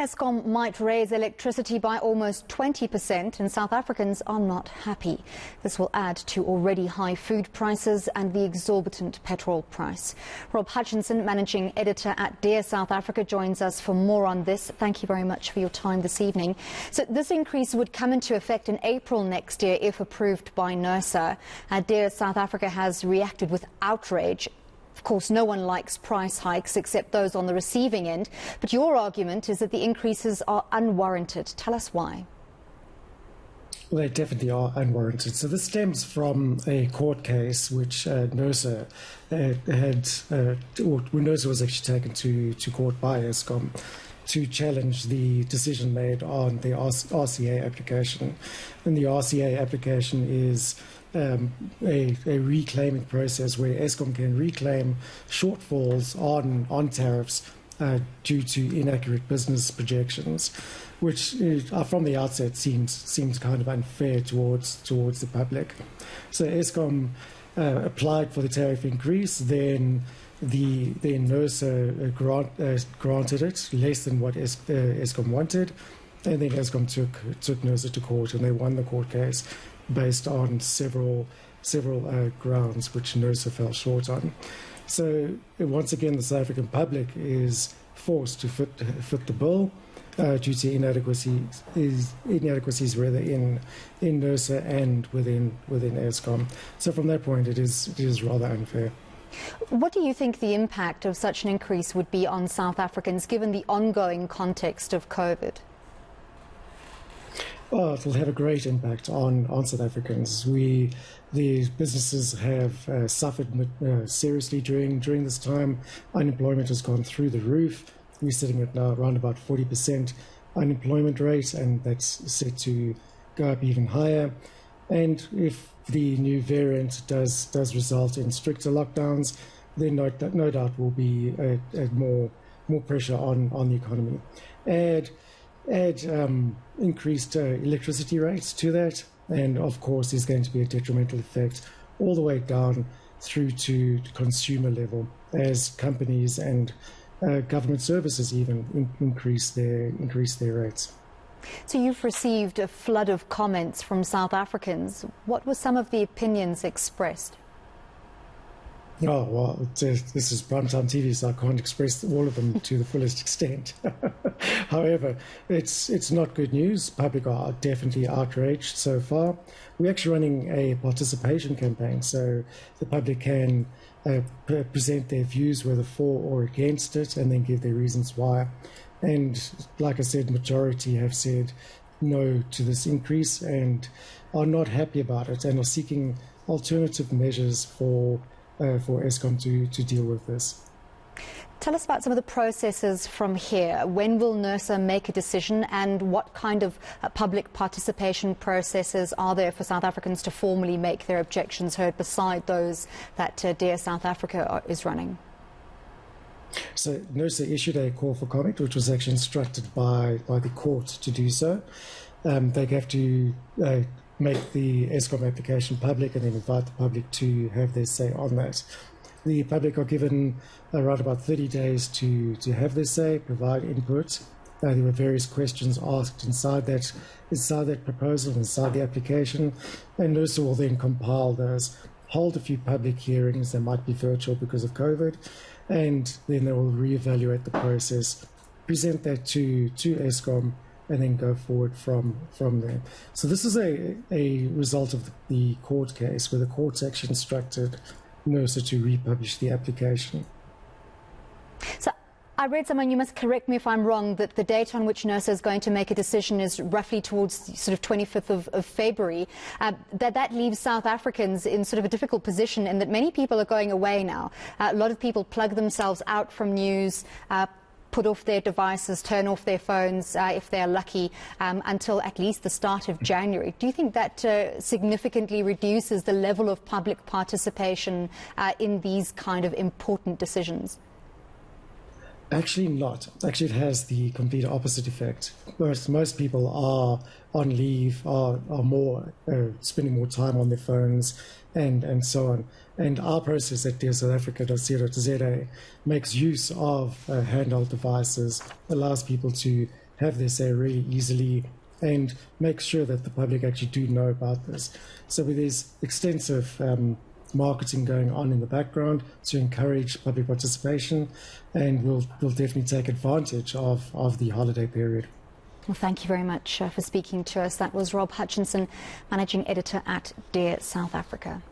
Eskom might raise electricity by almost 20% and South Africans are not happy. This will add to already high food prices and the exorbitant petrol price. Rob Hutchinson, managing editor at Dear South Africa, joins us for more on this. Thank you very much for your time this evening. So this increase would come into effect in April next year if approved by NERSA. Dear South Africa has reacted with outrage. Of course, no one likes price hikes except those on the receiving end. But your argument is that the increases are unwarranted. Tell us why. Well, they definitely are unwarranted. So this stems from a court case which NERSA NERSA was actually taken to court by Eskom to challenge the decision made on the RCA application. And the RCA application is a reclaiming process where Eskom can reclaim shortfalls on tariffs due to inaccurate business projections, which from the outset seems kind of unfair towards the public. So Eskom applied for the tariff increase, then NERSA granted it less than what Eskom wanted, and then Eskom took NERSA to court, and they won the court case based on several grounds which NERSA fell short on. So once again, the South African public is forced to fit the bill due to inadequacies rather in NERSA and within Eskom. So from that point, it is rather unfair. What do you think the impact of such an increase would be on South Africans, given the ongoing context of COVID? Oh, it will have a great impact on South Africans. The businesses have suffered seriously during this time. Unemployment has gone through the roof. We're sitting at now around about 40% unemployment rate, and that's set to go up even higher. And if the new variant does result in stricter lockdowns, then no doubt will be more pressure on the economy. Add increased electricity rates to that, and of course there's going to be a detrimental effect all the way down through to consumer level as companies and government services even increase their rates. So you've received a flood of comments from South Africans. What were some of the opinions expressed? Oh, well, this is primetime TV, so I can't express all of them to the fullest extent. However, it's not good news. Public are definitely outraged so far. We're actually running a participation campaign, so the public can present their views, whether for or against it, and then give their reasons why. And like I said, majority have said no to this increase and are not happy about it and are seeking alternative measures for Eskom to deal with this. Tell us about some of the processes from here. When will NERSA make a decision, and what kind of public participation processes are there for South Africans to formally make their objections heard beside those that Dear South Africa is running? So NERSA issued a call for comment, which was actually instructed by the court to do so. They have to make the Eskom application public and then invite the public to have their say on that. The public are given around about 30 days to have their say, provide input. There were various questions asked inside that proposal, inside the application, and NERSA will then compile those, hold a few public hearings. They might be virtual because of COVID, and then they will reevaluate the process, present that to Eskom, and then go forward from there. So this is a result of the court case where the court's actually instructed NERSA to republish the application. So I read somewhere, and you must correct me if I'm wrong, that the date on which NERSA is going to make a decision is roughly towards sort of 25th of February. That leaves South Africans in sort of a difficult position, in that many people are going away now. A lot of people plug themselves out from news, put off their devices, turn off their phones if they're lucky, until at least the start of January. Do you think that significantly reduces the level of public participation in these kind of important decisions? Actually not. Actually, it has the complete opposite effect. Most people are on leave, are more spending more time on their phones, and so on. And our process at dearsouthafrica.co.za makes use of handheld devices, allows people to have their say really easily and make sure that the public actually do know about this. So there's extensive marketing going on in the background to encourage public participation, and we'll definitely take advantage of the holiday period. Well, thank you very much for speaking to us. That was Rob Hutchinson, Managing Editor at Dare South Africa.